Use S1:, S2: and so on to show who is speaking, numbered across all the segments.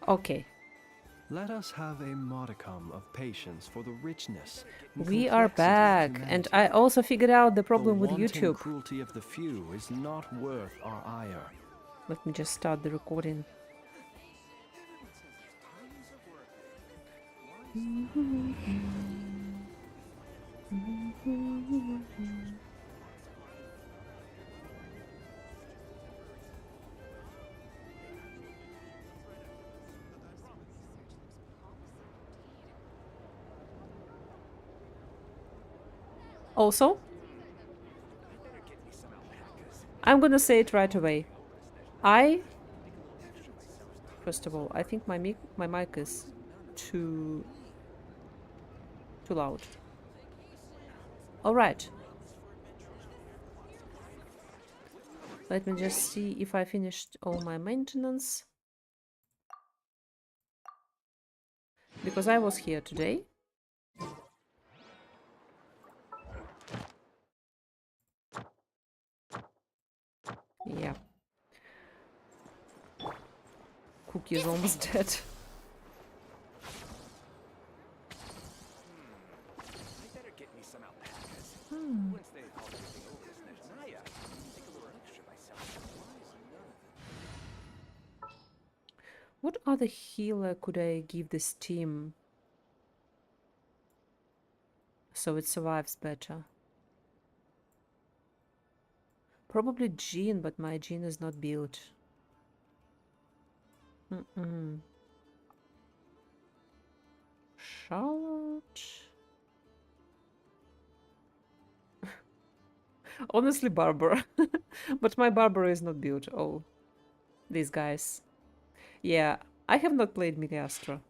S1: Okay.
S2: Let us have a modicum of patience for the richness and
S1: We are
S2: complexity of
S1: back.
S2: humanity.
S1: And I also figured out the problem with
S2: The wanton
S1: YouTube.
S2: cruelty of the few is not worth our ire.
S1: Let me just start the recording. Also, I'm gonna say it right away. First of all, I think my mic is too loud. All right. Let me just see if I finished all my maintenance. Because I was here today. Yeah. Cookie is almost dead. What other healer could I give this team so it survives better? Probably Jean, but my Jean is not built. Charlotte? Honestly, Barbara. But my Barbara is not built. Oh, these guys. Yeah, I have not played Miliastra.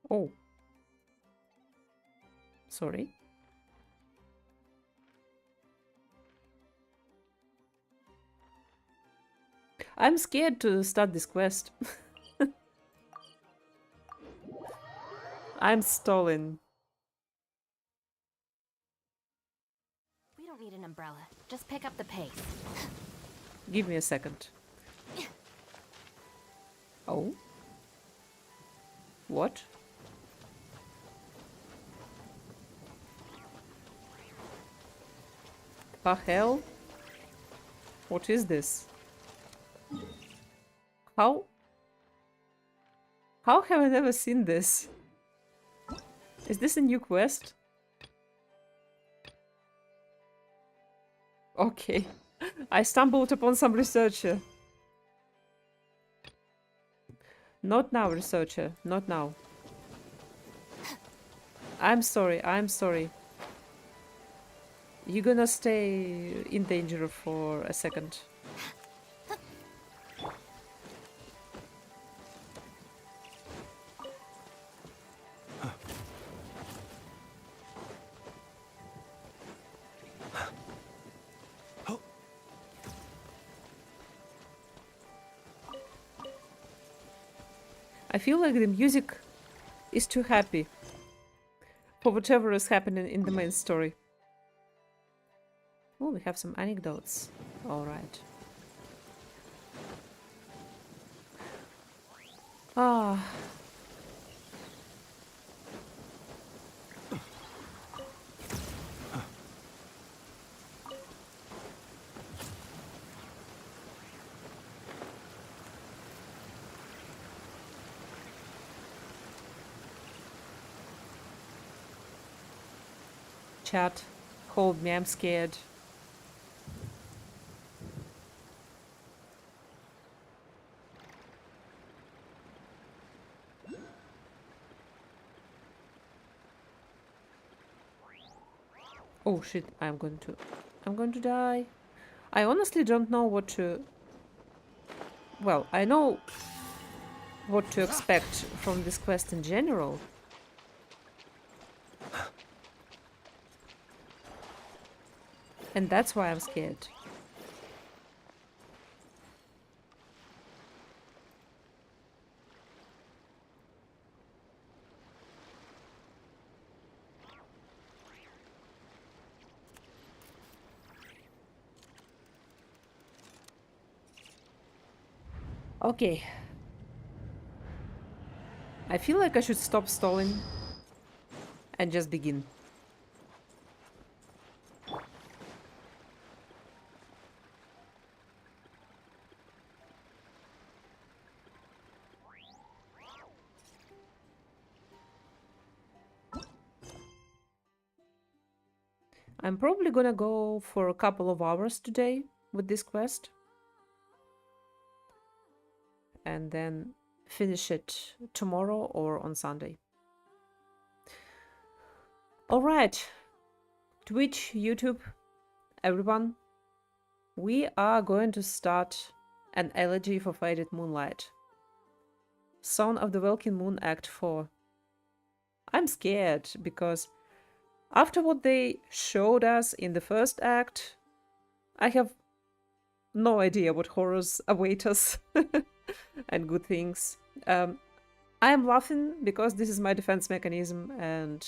S1: Oh. Sorry. I'm scared to start this quest. I'm stalling.
S3: We don't need an umbrella. Just pick up the pace.
S1: Give me a second. Oh? What? The hell? What is this? How? How have I never seen this? Is this a new quest? Okay. I stumbled upon some researcher. Not now, researcher. Not now. I'm sorry. I'm sorry. You're gonna stay in danger for a second. I feel like the music is too happy for whatever is happening in the main story. Oh, we have some anecdotes. Alright. Ah. Chat, hold me, I'm scared. Oh shit, I'm going to die. I honestly don't know what to... Well, I know what to expect from this quest in general. And that's why I'm scared. Okay. I feel like I should stop stalling and just begin. I'm probably gonna go for a couple of hours today with this quest. And then finish it tomorrow or on Sunday. Alright. Twitch, YouTube, everyone. We are going to start an elegy for Faded Moonlight. Son of the Welkin Moon Act 4. I'm scared because after what they showed us in the first act, I have no idea what horrors await us and good things. I'm laughing because this is my defense mechanism and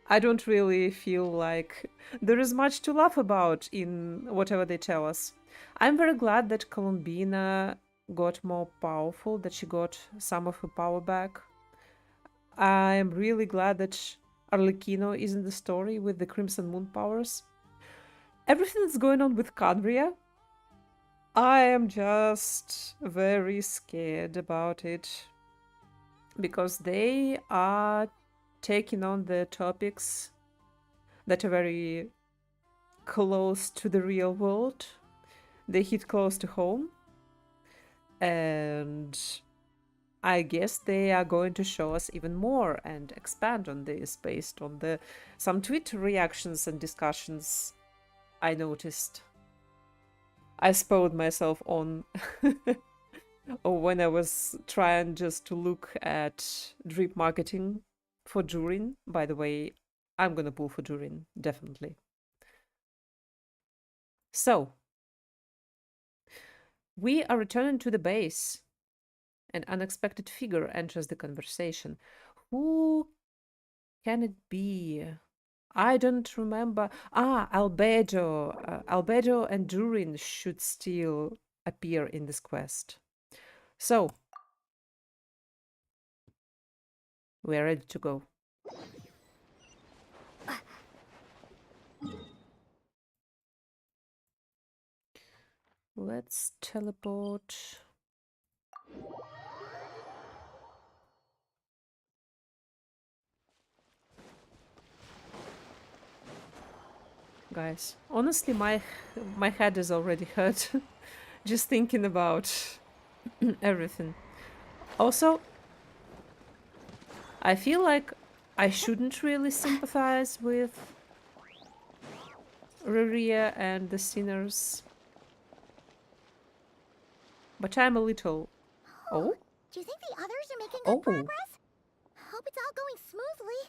S1: I don't really feel like there is much to laugh about in whatever they tell us. I'm very glad that Columbina got more powerful, that she got some of her power back. I'm really glad that Arlecchino is in the story with the Crimson Moon powers. Everything that's going on with Cadria, I am just very scared about it. Because they are taking on the topics that are very close to the real world. They hit close to home. And I guess they are going to show us even more and expand on this based on the some Twitter reactions and discussions I noticed. I spoiled myself on when I was trying just to look at drip marketing for Durin. By the way, I'm gonna pull for Durin, definitely. So, we are returning to the base. An unexpected figure enters the conversation. Who can it be? I don't remember. Ah, Albedo. Albedo and Durin should still appear in this quest. So, we're ready to go. Let's teleport. Guys, honestly, my head is already hurt just thinking about everything. Also, I feel like I shouldn't really sympathize with Reria and the sinners, but I'm a little... Oh?
S3: Do you think the others are making
S1: Oh.
S3: good progress? Hope it's all going smoothly.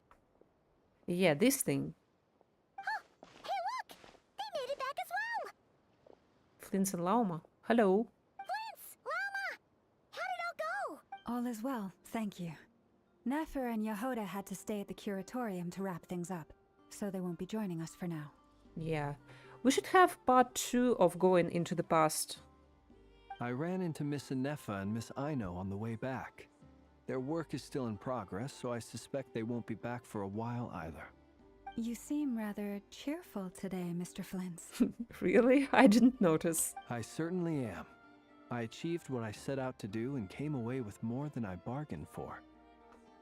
S1: Yeah, this thing.
S3: Hey, look! They made it back as well!
S1: Flint's and Lauma. Hello.
S3: Flint's! Lama! How did it all go?
S4: All is well, thank you. Nefer and Yehoda had to stay at the curatorium to wrap things up, so they won't be joining us for now.
S1: Yeah. We should have part 2 of going into the past.
S2: I ran into Miss Anefa and Miss Aino on the way back. Their work is still in progress, so I suspect they won't be back for a while either.
S4: You seem rather cheerful today, Mr. Flint's.
S1: Really? I didn't notice.
S2: I certainly am. I achieved what I set out to do and came away with more than I bargained for.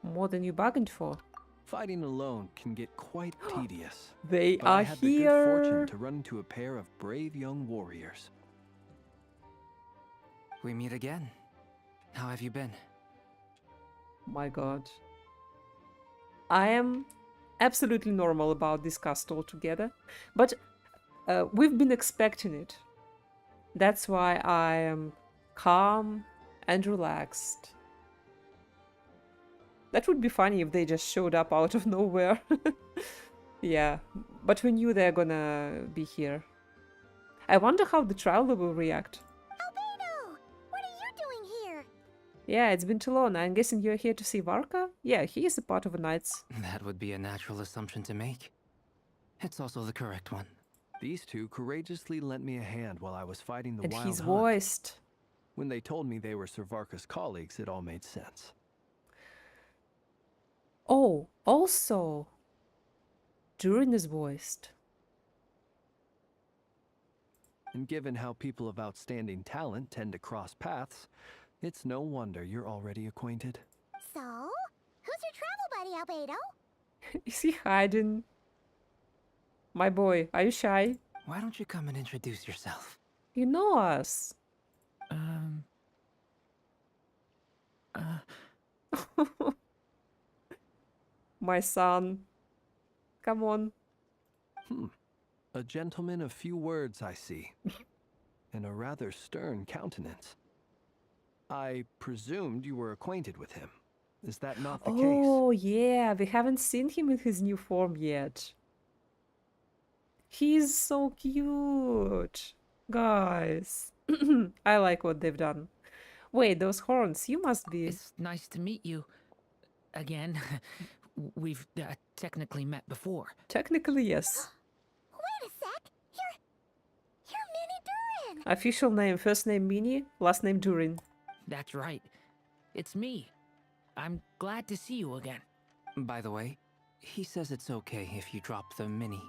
S1: More than you bargained for.
S2: Fighting alone can get quite tedious.
S1: They
S2: But
S1: are
S2: I had the
S1: here.
S2: good fortune to run into a pair of brave young warriors.
S5: We meet again. How have you been?
S1: My god. I am absolutely normal about this cast altogether. But We've been expecting it. That's why I am calm and relaxed. That would be funny if they just showed up out of nowhere. Yeah, but we knew they're gonna be here. I wonder how the traveler will react.
S3: Albedo! What are you doing here?
S1: Yeah, it's been too long. I'm guessing you're here to see Varka? Yeah, he is a part of the Knights.
S5: That would be a natural assumption to make. It's also the correct one.
S2: These two courageously lent me a hand while I was fighting the
S1: And
S2: wild
S1: he's
S2: hunt.
S1: voiced.
S2: When they told me they were Sir Varka's colleagues, it all made sense.
S1: Oh, also, Durin is voiced.
S2: And given how people of outstanding talent tend to cross paths, it's no wonder you're already acquainted.
S3: So, who's your travel buddy, Albedo?
S1: Is he hiding? My boy, are you shy?
S5: Why don't you come and introduce yourself?
S1: You know us. My son. Come on.
S2: A gentleman of few words, I see. And a rather stern countenance. I presumed you were acquainted with him. Is that not the case?
S1: Oh, yeah, we haven't seen him in his new form yet. He's so cute. Guys. I like what they've done. Wait, those horns, you must be...
S6: It's nice to meet you again. We've technically met before.
S1: Technically, yes.
S3: Wait a sec. You're Minnie Durin.
S1: Official name, first name Mini, last name Durin.
S6: That's right. It's me. I'm glad to see you again.
S5: By the way, he says it's okay if you drop the mini.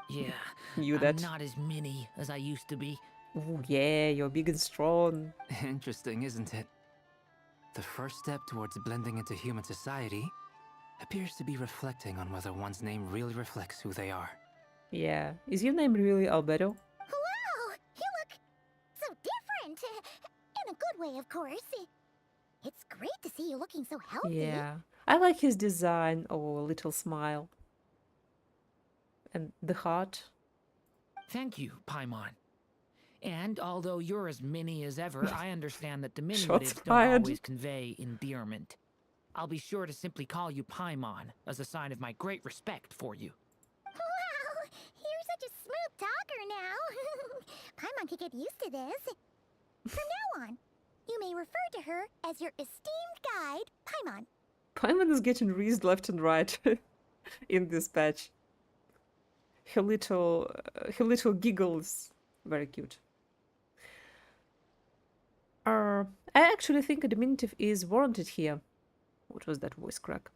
S6: Yeah,
S1: Knew
S6: I'm
S1: that.
S6: not as mini as I used to be.
S1: Oh, yeah, you're big and strong.
S5: Interesting, isn't it? The first step towards blending into human society appears to be reflecting on whether one's name really reflects who they are.
S1: Yeah. Is your name really Albedo?
S3: Wow, you look so different. In a good way, of course. It's great to see you looking so healthy.
S1: Yeah. I like his design. Oh, a little smile. And the heart.
S6: Thank you, Paimon. And although you're as mini as ever, I understand that
S1: Shots
S6: diminutives don't
S1: fired.
S6: always convey endearment. I'll be sure to simply call you Paimon as a sign of my great respect for you.
S3: Wow, you're such a smooth talker now. Paimon could get used to this. From now on, you may refer to her as your esteemed guide, Paimon.
S1: Paimon is getting reused left and right in this patch. Her little giggles, very cute. I actually think a diminutive is warranted here. What was that voice crack?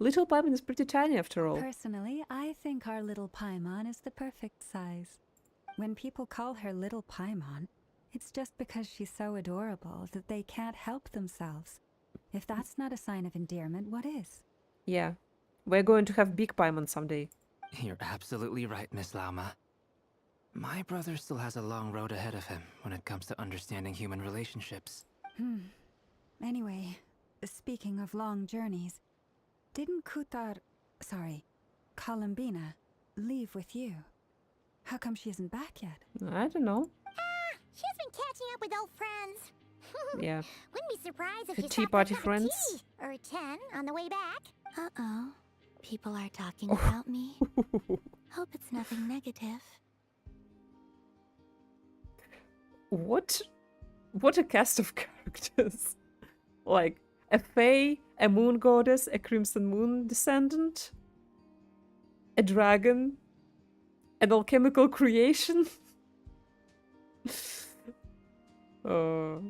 S1: Little Paimon is pretty tiny after all.
S4: Personally, I think our little Paimon is the perfect size. When people call her little Paimon, it's just because she's so adorable that they can't help themselves. If that's not a sign of endearment, what is?
S1: Yeah, we're going to have big Paimon someday.
S5: You're absolutely right, Miss Lauma. My brother still has a long road ahead of him when it comes to understanding human relationships.
S4: Anyway, speaking of long journeys, didn't Columbina, leave with you? How come she isn't back yet?
S1: I don't know.
S3: She's been catching up with old friends.
S1: Yeah.
S3: Wouldn't be surprised if
S1: Her
S3: she
S1: tea
S3: stopped for a
S1: party
S3: cup of
S1: friends.
S3: tea or 10 on the way back. Uh-oh. People are talking about me. Hope it's nothing negative.
S1: What a cast of characters. Like, a fae, a moon goddess, a crimson moon descendant, a dragon, an alchemical creation. A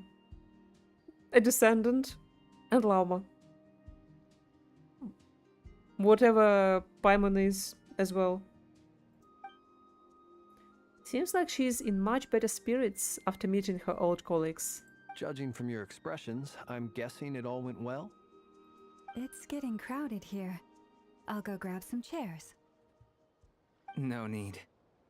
S1: descendant, and Lauma. Whatever Paimon is as well. Seems like she's in much better spirits after meeting her old colleagues.
S2: Judging from your expressions, I'm guessing it all went well?
S4: It's getting crowded here. I'll go grab some chairs.
S5: No need.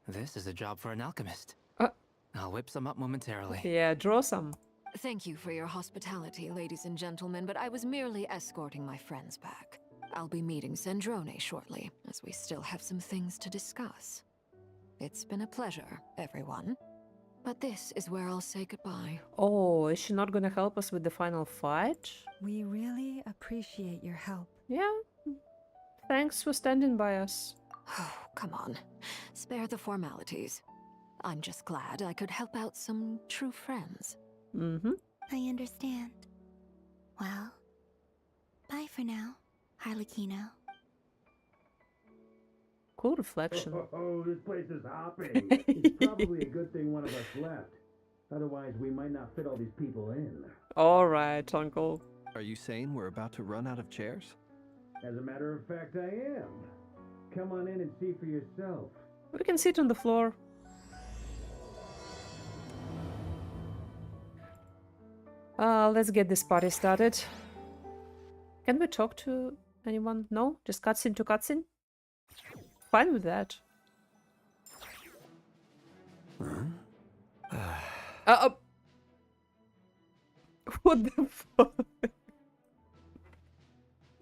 S5: This is a job for an alchemist.
S1: Uh.
S5: I'll whip some up momentarily.
S1: Yeah, draw some.
S7: Thank you for your hospitality, ladies and gentlemen, but I was merely escorting my friends back. I'll be meeting Sandrone shortly, as we still have some things to discuss. It's been a pleasure, everyone. But this is where I'll say goodbye.
S1: Oh, is she not gonna help us with the final fight?
S4: We really appreciate your help.
S1: Yeah. Thanks for standing by us.
S7: Oh, come on. Spare the formalities. I'm just glad I could help out some true friends.
S1: Mm-hmm.
S3: I understand. Well, bye for now, Harlequino.
S1: Cool reflection.
S8: Oh, this place is hopping. It's probably a good thing one of us left. Otherwise, we might not fit all these people in.
S1: All right, Uncle.
S2: Are you saying we're about to run out of chairs?
S8: As a matter of fact, I am. Come on in and see for yourself.
S1: We can sit on the floor. Let's get this party started. Can we talk to anyone? No? Just cutscene to cutscene? Fine with that. What the fuck?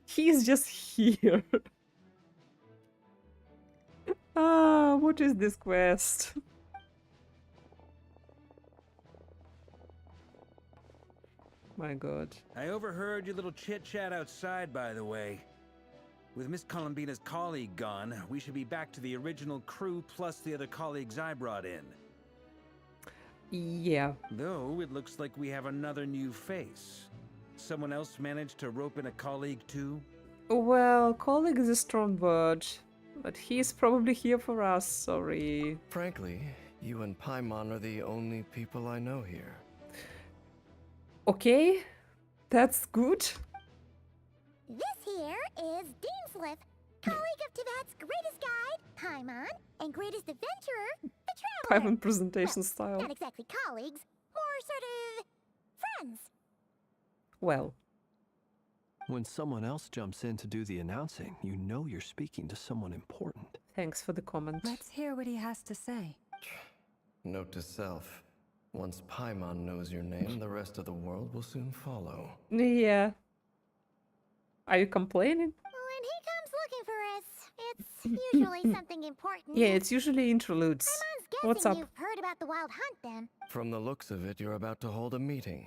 S1: He's just here. What is this quest? My god.
S9: I overheard your little chit-chat outside, by the way. With Miss Columbina's colleague gone, we should be back to the original crew plus the other colleagues I brought in.
S1: Yeah.
S9: Though, it looks like we have another new face. Someone else managed to rope in a colleague too?
S1: Well, colleague is a strong word. But he's probably here for us, sorry.
S10: Frankly, you and Paimon are the only people I know here.
S1: Okay, that's good.
S3: This here is Deanslip, colleague of Tibet's greatest guide, Paimon, and greatest adventurer, the Traveler.
S1: Paimon presentation
S3: Well,
S1: style.
S3: not exactly colleagues, more sort of friends.
S1: Well,
S2: When someone else jumps in to do the announcing, you know you're speaking to someone important.
S1: thanks for the comment.
S4: Let's hear what he has to say.
S10: Note to self, once Paimon knows your name, the rest of the world will soon follow.
S1: Yeah. Are you complaining?
S3: When he comes looking for us, it's usually something important.
S1: Yeah, it's usually interludes.
S3: Paimon's guessing
S1: What's up?
S3: you've heard about the Wild Hunt then.
S10: From the looks of it, you're about to hold a meeting.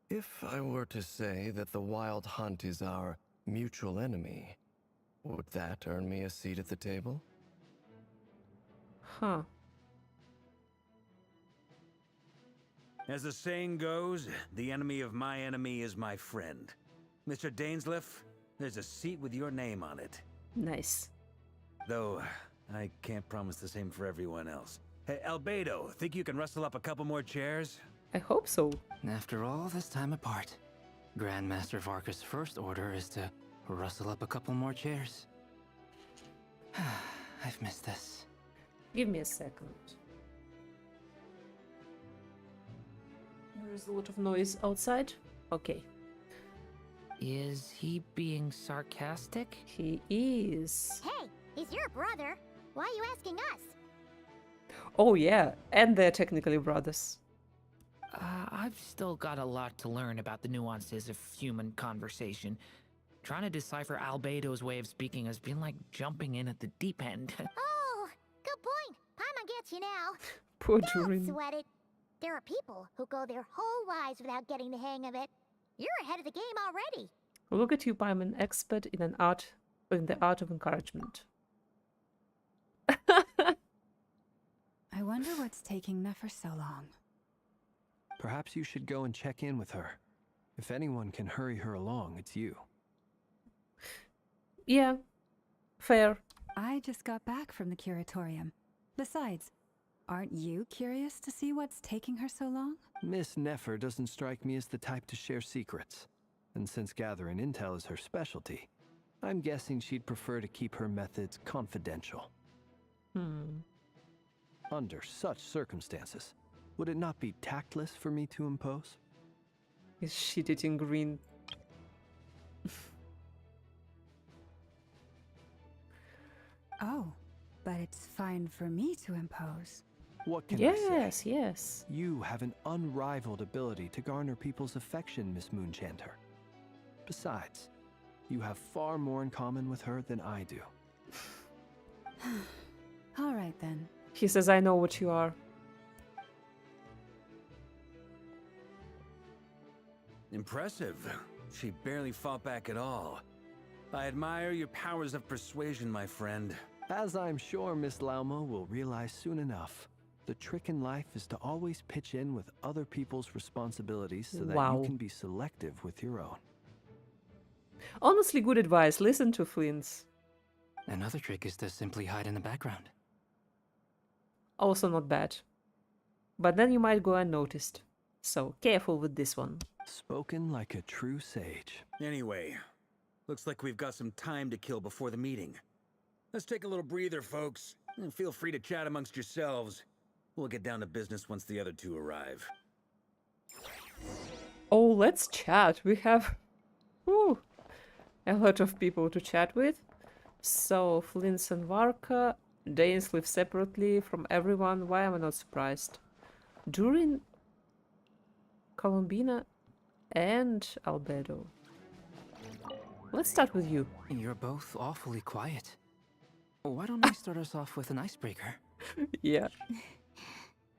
S10: If I were to say that the Wild Hunt is our mutual enemy, would that earn me a seat at the table?
S1: Huh.
S9: As the saying goes, the enemy of my enemy is my friend. Mr. Dainsleif, there's a seat with your name on it.
S1: Nice.
S9: Though, I can't promise the same for everyone else. Hey, Albedo, think you can rustle up a couple more chairs?
S1: I hope so.
S5: After all this time apart, Grandmaster Varka's first order is to rustle up a couple more chairs. I've missed this.
S1: Give me a second. There is a lot of noise outside. Okay.
S6: Is he being sarcastic?
S1: He is.
S3: Hey, he's your brother. Why are you asking us?
S1: Oh yeah, and they're technically brothers.
S6: I've still got a lot to learn about the nuances of human conversation. Trying to decipher Albedo's way of speaking has been like jumping in at the deep end.
S3: Oh, good point. Paimon gets you now.
S1: Poor
S3: Don't
S1: Durin.
S3: sweat it. There are people who go their whole lives without getting the hang of it. You're ahead of the game already.
S1: Look at you, Paimon, expert in the art of encouragement.
S4: I wonder what's taking Nefer so long.
S2: Perhaps you should go and check in with her. If anyone can hurry her along, it's you.
S1: Yeah, fair.
S4: I just got back from the curatorium. Besides, aren't you curious to see what's taking her so long?
S2: Miss Nefer doesn't strike me as the type to share secrets. And since gathering intel is her specialty, I'm guessing she'd prefer to keep her methods confidential. Under such circumstances, would it not be tactless for me to impose?
S1: Is shit-eating green.
S4: Oh, but it's fine for me to impose.
S2: What can I say?
S1: Yes, yes.
S2: You have an unrivaled ability to garner people's affection, Miss Moonchanter. Besides, you have far more in common with her than I do.
S4: All right then.
S1: He says, I know what you are.
S9: Impressive. She barely fought back at all. I admire your powers of persuasion, my friend.
S2: As I'm sure Miss Lauma will realize soon enough, the trick in life is to always pitch in with other people's responsibilities so that
S1: Wow.
S2: you can be selective with your own.
S1: Honestly, good advice. Listen to Flint's.
S5: Another trick is to simply hide in the background.
S1: Also not bad. But then you might go unnoticed. So careful with this one.
S2: Spoken like a true sage.
S9: Anyway, looks like we've got some time to kill before the meeting. Let's take a little breather, folks. And feel free to chat amongst yourselves. We'll get down to business once the other two arrive.
S1: Oh, let's chat. We have a lot of people to chat with. So, Flint and Varka, Danes live separately from everyone. Why am I not surprised? Durin, Columbina, and Albedo. Let's start with you.
S5: You're both awfully quiet. Why don't I start us off with an icebreaker?
S1: Yeah.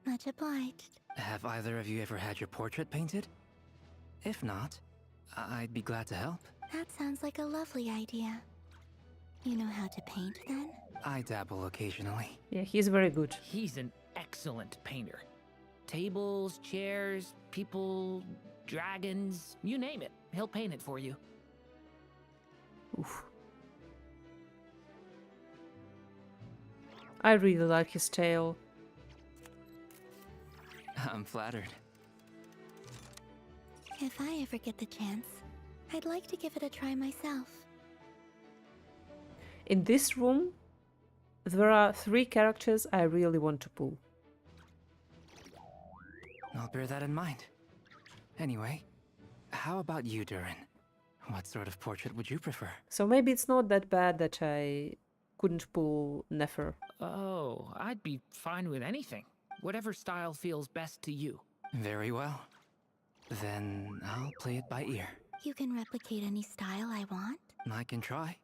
S3: Much obliged.
S5: Have either of you ever had your portrait painted? If not, I'd be glad to help.
S3: That sounds like a lovely idea. You know how to paint, then?
S5: I dabble occasionally.
S1: Yeah, he's very good.
S6: He's an excellent painter. Tables, chairs, people, dragons, you name it. He'll paint it for you.
S1: Oof. I really like his tail.
S5: I'm flattered.
S3: If I ever get the chance, I'd like to give it a try myself.
S1: In this room, there are 3 characters I really want to pull.
S5: I'll bear that in mind. Anyway, how about you, Durin? What sort of portrait would you prefer?
S1: So maybe it's not that bad that I couldn't pull Nefer.
S6: Oh, I'd be fine with anything. Whatever style feels best to you.
S5: Very well. Then I'll play it by ear.
S3: You can replicate any style I want?
S5: I can try.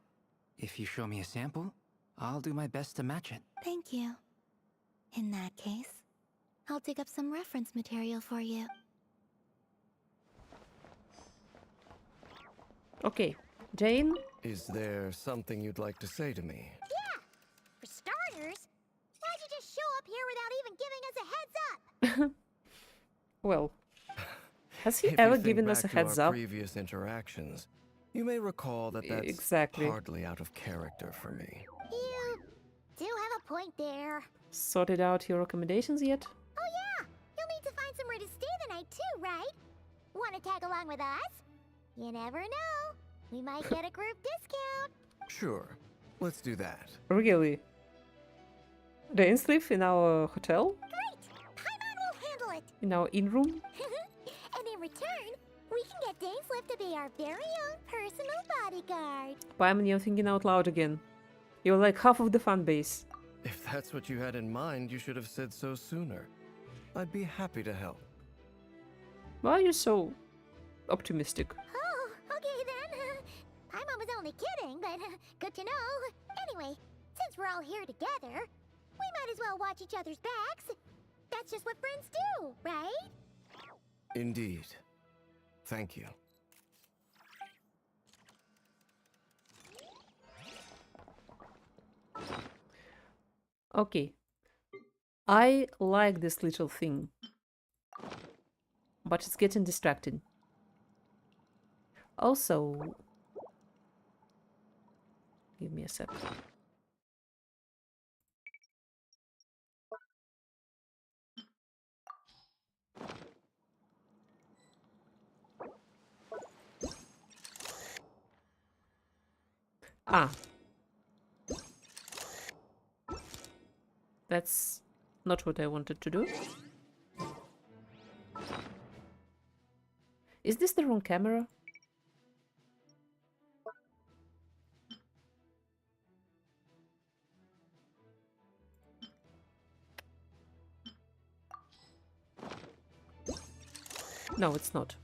S5: If you show me a sample, I'll do my best to match it.
S3: Thank you. In that case, I'll dig up some reference material for you.
S1: Okay, Jane?
S10: Is there something you'd like to say to me?
S3: Yeah! For starters, why'd you just show up here without even giving us a heads up?
S1: Well, has he
S10: If you
S1: ever
S10: think
S1: given us a
S10: back to
S1: heads
S10: our
S1: up?
S10: Previous interactions, you may recall that that's
S1: Exactly.
S10: hardly out of character for me.
S3: You do have a point there.
S1: Sorted out your recommendations yet?
S3: Oh yeah! You'll need to find somewhere to stay the night too, right? Wanna tag along with us? You never know. We might get a group discount.
S10: Sure, let's do that.
S1: Really? Danes live in our hotel?
S3: Great! Paimon will handle it!
S1: In our in-room?
S3: And in return, we can get Dainslift to be our very own personal bodyguard.
S1: Paimon, you're thinking out loud again. You're like half of the fan base.
S10: If that's what you had in mind, you should have said so sooner. I'd be happy to help.
S1: Why are you so optimistic?
S3: Oh, okay then. Paimon was only kidding, but good to know. Anyway, since we're all here together, we might as well watch each other's backs. That's just what friends do, right?
S10: Indeed. Thank you.
S1: Okay. I like this little thing. But it's getting distracting. Also... Give me a sec. Ah. That's not what I wanted to do. Is this the wrong camera? No, it's not.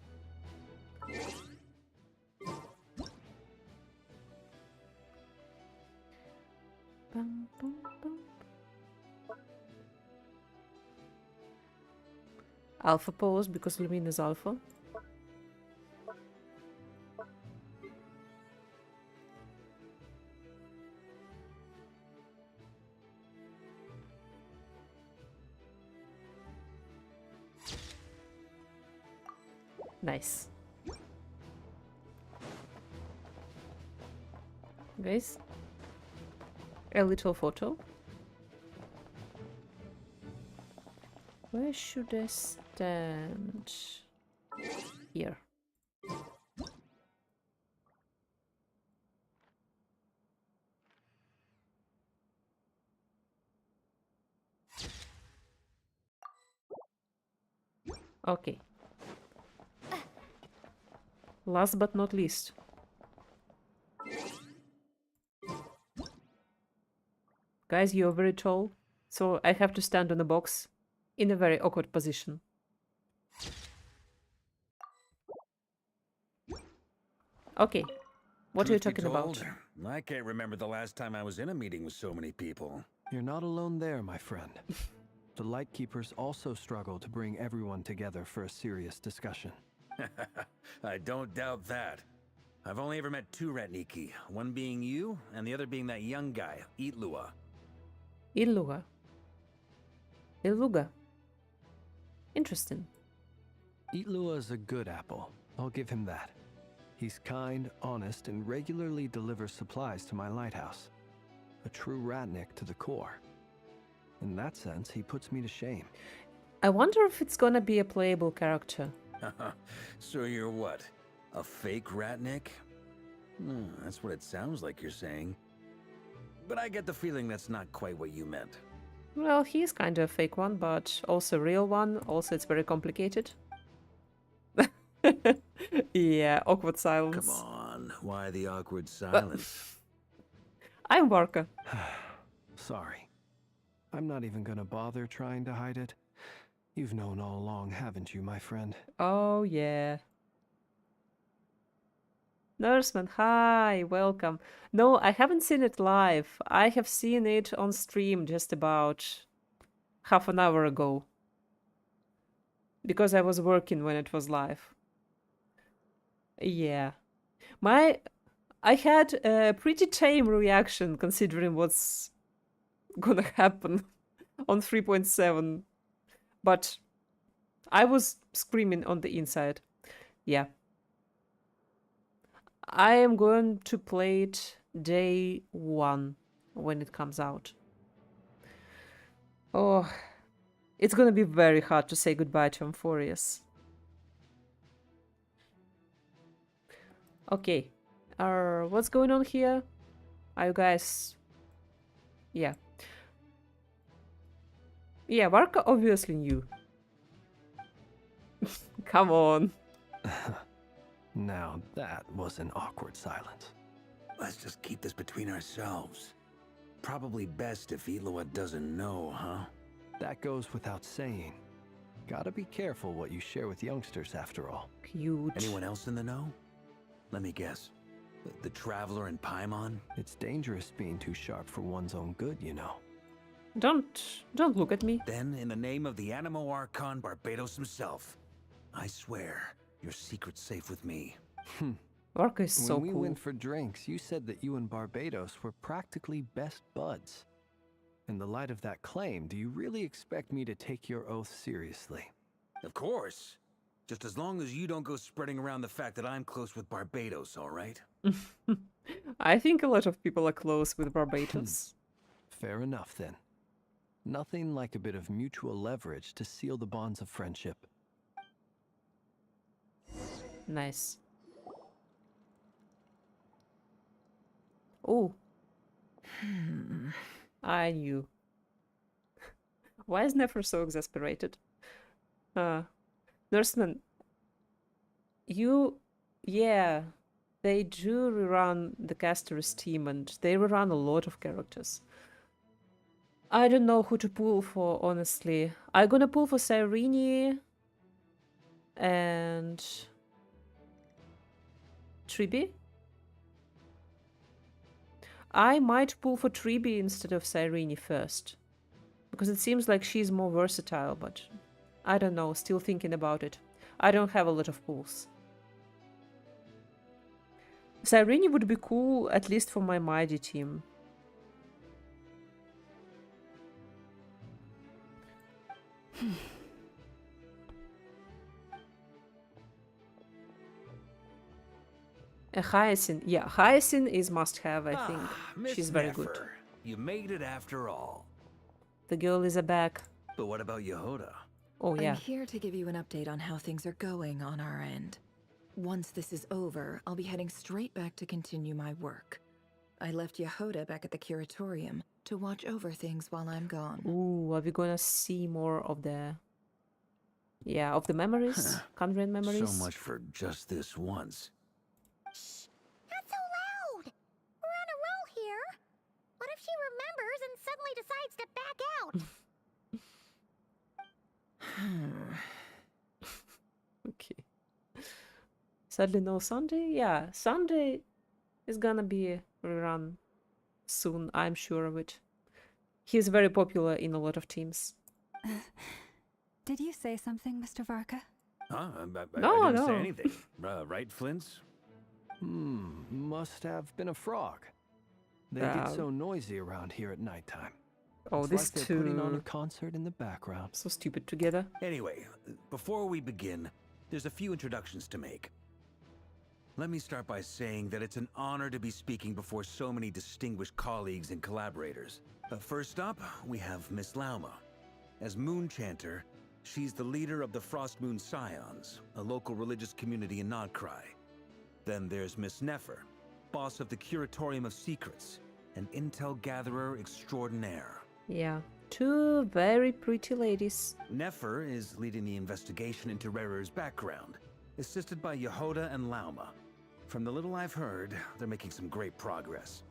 S1: Bum, bum, bum. Alpha pose because Lumine is alpha. Nice. Guys, a little photo. Where should I stand? Here. Okay. Last but not least. Guys, you're very tall, so I have to stand on a box in a very awkward position. Okay, what are you
S9: Truth be
S1: talking about?
S9: told, I can't remember the last time I was in a meeting with so many people.
S2: You're not alone there, my friend. The Lightkeepers also struggle to bring everyone together for a serious discussion.
S9: I don't doubt that. I've only ever met two Ratniki, one being you, and the other being that young guy, Itlua.
S1: Illuga. Illuga. Interesting.
S2: Itlua is a good apple. I'll give him that. He's kind, honest, and regularly delivers supplies to my lighthouse. A true Ratnik to the core. In that sense, he puts me to shame.
S1: I wonder if it's gonna be a playable character.
S9: So you're what? A fake Ratnik? That's what it sounds like you're saying. But I get the feeling that's not quite what you meant.
S1: Well, he's kind of a fake one, but also a real one. Also, it's very complicated. Yeah, awkward silence.
S9: Come on, why the awkward silence?
S1: I'm Barca.
S2: Sorry. I'm not even gonna bother trying to hide it. You've known all along, haven't you, my friend?
S1: Oh, yeah. Nurseman, hi, welcome. No, I haven't seen it live. I have seen it on stream just about half an hour ago. Because I was working when it was live. Yeah. I had a pretty tame reaction considering what's gonna happen on 3.7. But I was screaming on the inside. Yeah. I am going to play it day 1 when it comes out. Oh, it's gonna be very hard to say goodbye to Amphorius. Okay. What's going on here? Are you guys... Yeah. Yeah, Varka obviously knew. Come on.
S2: Now that was an awkward silence.
S9: Let's just keep this between ourselves. Probably best if Itlua doesn't know, huh?
S2: That goes without saying. Gotta be careful what you share with youngsters, after all.
S1: Cute.
S9: Anyone else in the know? Let me guess. The Traveler and Paimon?
S2: It's dangerous being too sharp for one's own good, you know.
S1: Don't look at me.
S9: Then, in the name of the Animo Archon Barbados himself, I swear your secret's safe with me.
S1: Varka is so
S2: When we
S1: cool.
S2: went for drinks, you said that you and Barbados were practically best buds. In the light of that claim, do you really expect me to take your oath seriously?
S9: Of course. Just as long as you don't go spreading around the fact that I'm close with Barbados, all right?
S1: I think a lot of people are close with Barbados.
S2: Fair enough, then. Nothing like a bit of mutual leverage to seal the bonds of friendship.
S1: Nice. Oh. I knew. Why is Nefer so exasperated? Nurseman, yeah, they do rerun the caster's team and they rerun a lot of characters. I don't know who to pull for, honestly. I'm gonna pull for Cyrene and Tribi. I might pull for Tribi instead of Cyrene first. Because it seems like she's more versatile, but I don't know, still thinking about it. I don't have a lot of pools. Cyrene would be cool, at least for my Mighty team. A Hyacinth. Yeah, Hyacinth is must-have, I think.
S9: Miss
S1: She's very good.
S9: Nefer, you made it after all.
S1: The girl is a back.
S9: But what about Yehoda?
S1: Oh, yeah.
S7: I'm here to give you an update on how things are going on our end. Once this is over, I'll be heading straight back to continue my work. I left Yehoda back at the curatorium to watch over things while I'm gone.
S1: Ooh, are we gonna see more of the... Yeah, of the memories? Convent memories?
S9: So much for just this once.
S3: Shh! Not so loud! We're on a roll here! What if she remembers and suddenly decides to back out?
S1: Okay. Sadly, no Sunday? Yeah, Sunday is gonna be rerun soon, I'm sure of it. He's very popular in a lot of teams.
S4: Did you say something, Mr. Varka?
S9: Huh? I
S1: No,
S9: didn't say
S1: no.
S9: anything. Right, Flints?
S2: Must have been a frog. They get so noisy around here at nighttime.
S1: Oh,
S2: It's
S1: this
S2: like they're putting on a
S1: two...
S2: concert in the background.
S1: So stupid together.
S9: Anyway, before we begin, there's a few introductions to make. Let me start by saying that it's an honor to be speaking before so many distinguished colleagues and collaborators. First up, we have Miss Lauma. As Moon Chanter, she's the leader of the Frost Moon Scions, a local religious community in Nodcry. Then there's Miss Nefer, boss of the Curatorium of Secrets, an intel gatherer extraordinaire.
S1: Yeah, two very pretty ladies.
S9: Nefer is leading the investigation into Rerer's background, assisted by Yehoda and Lauma. From the little I've heard, they're making some great progress.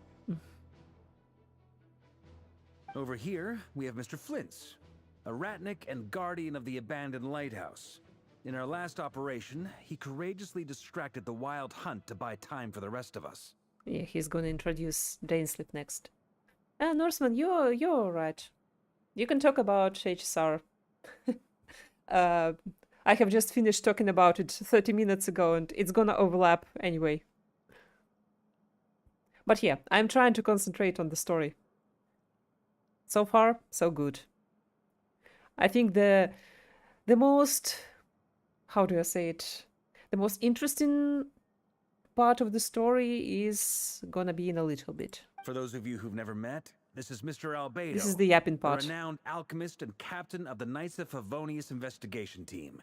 S9: Over here, we have Mr. Flintz, a Ratnik and guardian of the abandoned lighthouse. In our last operation, he courageously distracted the wild hunt to buy time for the rest of us.
S1: Yeah, he's gonna introduce Dainsleep next. Norseman, you're alright. You can talk about HSR. I have just finished talking about it 30 minutes ago, and it's gonna overlap anyway. But yeah, I'm trying to concentrate on the story. So far, so good. I think the most... How do I say it? The most interesting part of the story is gonna be in a little bit.
S9: For those of you who've never met, this is Mr. Albedo.
S1: This is the yapping
S9: a
S1: part.
S9: renowned alchemist and captain of the Knights of Favonius investigation team.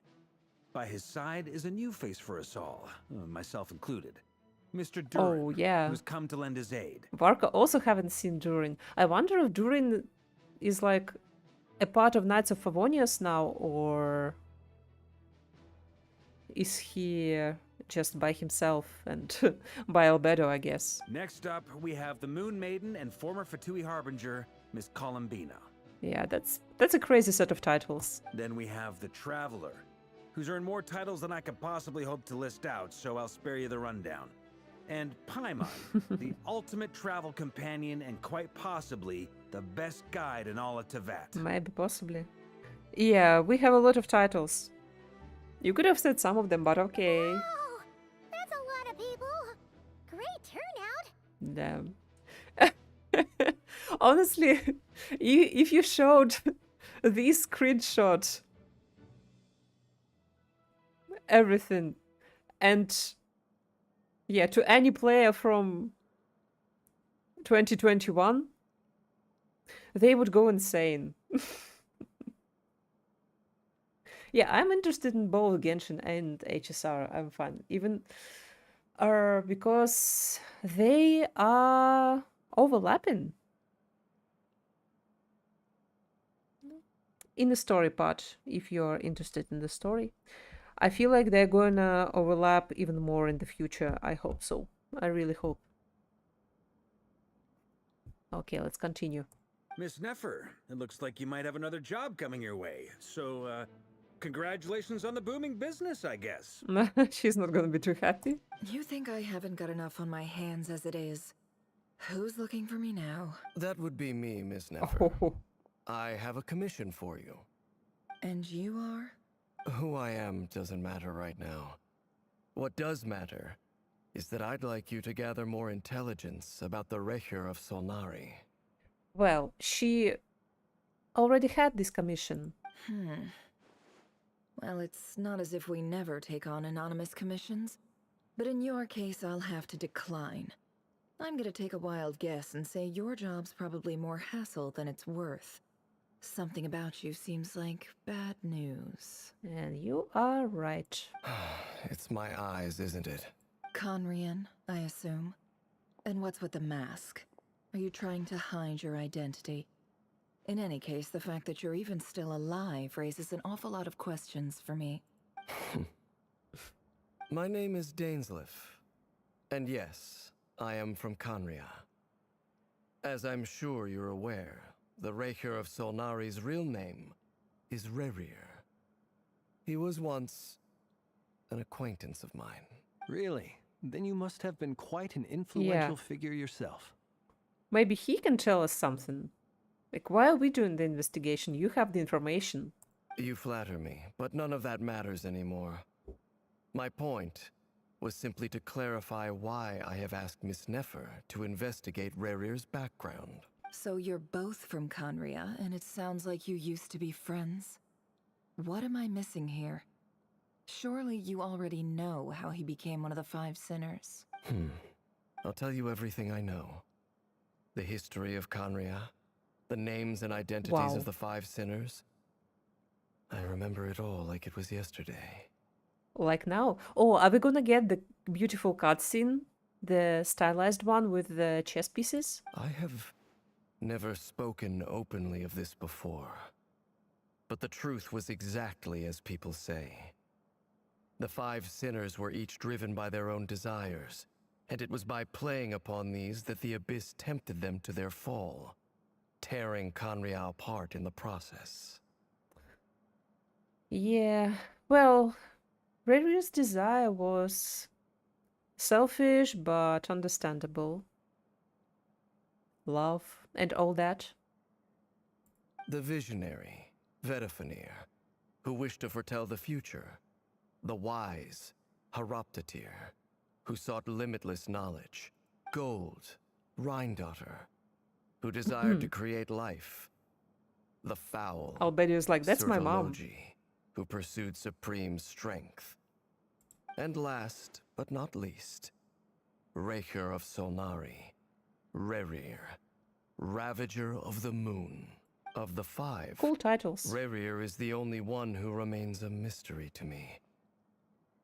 S9: By his side is a new face for us all, myself included. Mr. Durin,
S1: Oh, yeah.
S9: who's come to lend his aid.
S1: Varka also haven't seen Durin. I wonder if Durin is like a part of Knights of Favonius now, or is he just by himself and by Albedo, I guess.
S9: Next up, we have the Moon Maiden and former Fatui Harbinger, Miss Columbina.
S1: Yeah, that's a crazy set of titles.
S9: Then we have the Traveler, who's earned more titles than I could possibly hope to list out, so I'll spare you the rundown. And Paimon, the ultimate travel companion and quite possibly the best guide in all of Tevat.
S1: Maybe, possibly. Yeah, we have a lot of titles. You could have said some of them, but okay.
S3: Oh, that's a lot of people. Great turnout.
S1: Damn. Honestly, if you showed this screenshot, everything, and yeah, to any player from 2021, they would go insane. Yeah, I'm interested in both Genshin and HSR. I'm fine. Even because they are overlapping in the story part, if you're interested in the story. I feel like they're gonna overlap even more in the future. I hope so. I really hope. Okay, let's continue.
S9: Miss Nefer, it looks like you might have another job coming your way. So, congratulations on the booming business, I guess.
S1: She's not gonna be too happy.
S7: You think I haven't got enough on my hands as it is? Who's looking for me now?
S10: That would be me, Miss Nefer.
S1: Oh,
S10: I have a commission for you.
S7: And you are?
S10: Who I am doesn't matter right now. What does matter is that I'd like you to gather more intelligence about the Recher of Solnari.
S1: Well, she already had this commission.
S7: Well, it's not as if we never take on anonymous commissions. But in your case, I'll have to decline. I'm gonna take a wild guess and say your job's probably more hassle than it's worth. Something about you seems like bad news.
S1: And you are right.
S10: It's my eyes, isn't it?
S7: Conrian, I assume. And what's with the mask? Are you trying to hide your identity? In any case, the fact that you're even still alive raises an awful lot of questions for me.
S10: My name is Dainsleif. And yes, I am from Conria. As I'm sure you're aware, the Recher of Solnari's real name is Rerir. He was once an acquaintance of mine.
S2: Really? Then you must have been quite an influential figure yourself.
S1: Maybe he can tell us something. Like, why are we doing the investigation? You have the information.
S10: You flatter me, but none of that matters anymore. My point was simply to clarify why I have asked Miss Nefer to investigate Rerir's background.
S7: So you're both from Conria, and it sounds like you used to be friends? What am I missing here? Surely you already know how he became one of the Five Sinners.
S10: I'll tell you everything I know. The history of Conria, the names and identities of the Five Sinners. I remember it all like it was yesterday.
S1: Like now? Oh, are we gonna get the beautiful cutscene? The stylized one with the chess pieces?
S10: I have never spoken openly of this before. But the truth was exactly as people say. The Five Sinners were each driven by their own desires, and it was by playing upon these that the Abyss tempted them to their fall, tearing Conria apart in the process.
S1: Yeah, well, Rerir's desire was selfish but understandable. Love and all that.
S10: The visionary, Vedifenir, who wished to foretell the future. The wise, Haroptatir, who sought limitless knowledge. Gold, Rhindaughter, who desired to create life. The foul,
S1: Albedio's like, that's my mom.
S10: Sertologi, who pursued supreme strength. And last, but not least, Recher of Solnari, Rerir, Ravager of the Moon. Of the five,
S1: Cool titles.
S10: Rerir is the only one who remains a mystery to me.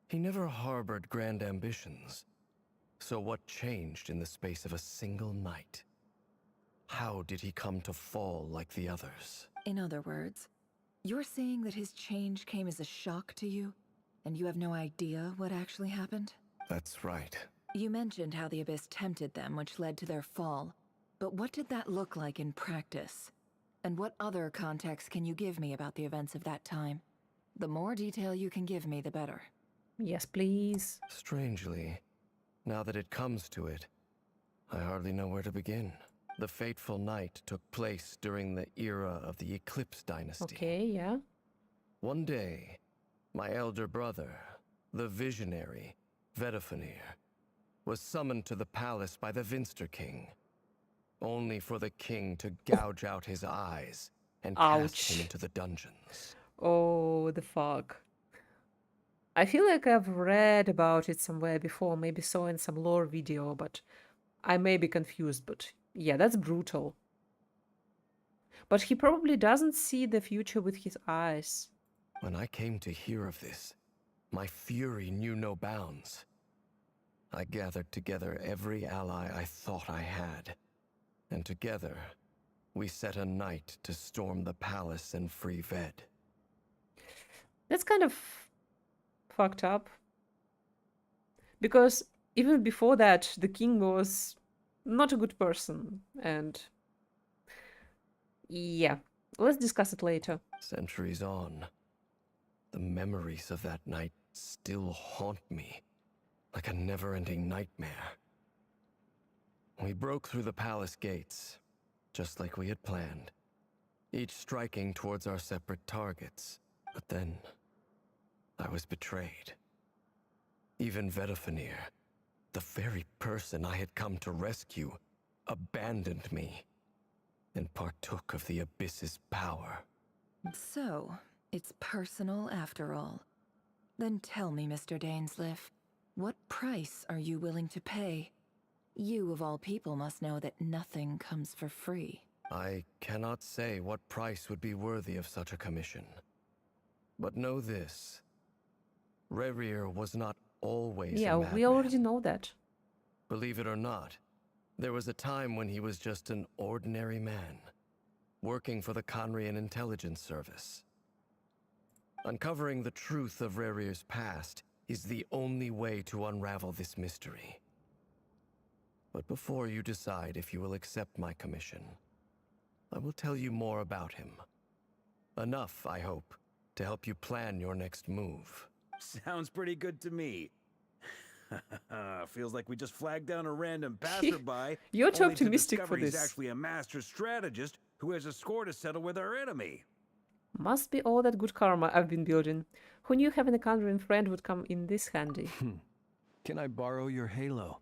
S10: He never harbored grand ambitions. So what changed in the space of a single night? How did he come to fall like the others?
S7: In other words, you're saying that his change came as a shock to you, and you have no idea what actually happened?
S10: That's right.
S7: You mentioned how the Abyss tempted them, which led to their fall. But what did that look like in practice? And what other context can you give me about the events of that time? The more detail you can give me, the better.
S1: Yes, please.
S10: Strangely, now that it comes to it, I hardly know where to begin. The fateful night took place during the era of the Eclipse Dynasty.
S1: Okay, yeah.
S10: One day, my elder brother, the visionary, Vedifenir, was summoned to the palace by the Vinster King, only for the king to gouge out his eyes and cast him into the dungeons.
S1: Oh, the fuck. I feel like I've read about it somewhere before, maybe saw in some lore video, but I may be confused, but yeah, that's brutal. But he probably doesn't see the future with his eyes.
S10: When I came to hear of this, my fury knew no bounds. I gathered together every ally I thought I had, and together, we set a night to storm the palace and free Ved.
S1: That's kind of fucked up. Because even before that, the king was not a good person, and yeah, let's discuss it later.
S10: Centuries on, the memories of that night still haunt me, like a never-ending nightmare. We broke through the palace gates, just like we had planned, each striking towards our separate targets. But then, I was betrayed. Even Vedafenir, the very person I had come to rescue, abandoned me and partook of the Abyss's power.
S7: So, it's personal after all. Then tell me, Mr. Dainsleif, what price are you willing to pay? You, of all people, must know that nothing comes for free.
S10: I cannot say what price would be worthy of such a commission. But know this. Rerir was not always
S1: Yeah,
S10: a
S1: we
S10: madman.
S1: already know that.
S10: Believe it or not, there was a time when he was just an ordinary man, working for the Conrian Intelligence Service. Uncovering the truth of Rerir's past is the only way to unravel this mystery. But before you decide if you will accept my commission, I will tell you more about him. Enough, I hope, to help you plan your next move.
S9: Sounds pretty good to me. Feels like we just flagged down a random passerby.
S1: You're too
S9: only to
S1: optimistic
S9: discover
S1: for
S9: he's
S1: this.
S9: actually a master strategist who has a score to settle with our enemy.
S1: Must be all that good karma I've been building. Who knew having a Kandrian friend would come in this handy?
S2: Can I borrow your halo?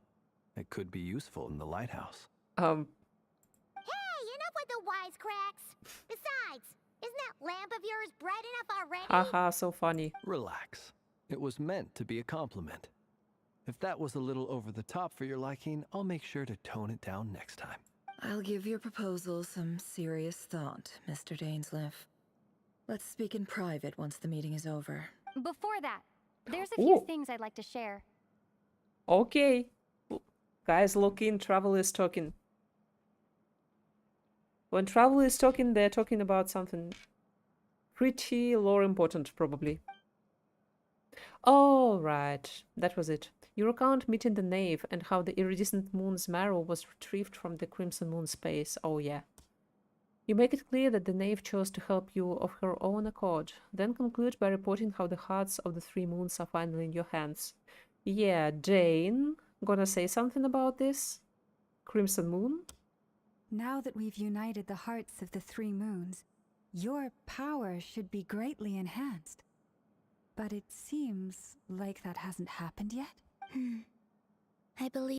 S2: It could be useful in the lighthouse.
S3: Hey, enough with the wisecracks. Besides, isn't that lamp of yours bright enough already?
S1: Haha, so funny.
S2: Relax. It was meant to be a compliment. If that was a little over the top for your liking, I'll make sure to tone it down next time.
S7: I'll give your proposal some serious thought, Mr. Dainsleif. Let's speak in private once the meeting is over.
S11: Before that, there's a few
S1: Ooh.
S11: things I'd like to share.
S1: Okay. Guys, look in, travel is talking. When travel is talking, they're talking about something pretty lore important, probably. Oh, right. That was it. You recount meeting the knave and how the iridescent moon's marrow was retrieved from the crimson moon space. Oh, yeah. You make it clear that the knave chose to help you of her own accord, then conclude by reporting how the hearts of the three moons are finally in your hands. Yeah, Jane, gonna say something about this? Crimson Moon?
S4: Now that we've united the hearts of the three moons, your power should be greatly enhanced. But it seems like that hasn't happened yet.
S3: I believe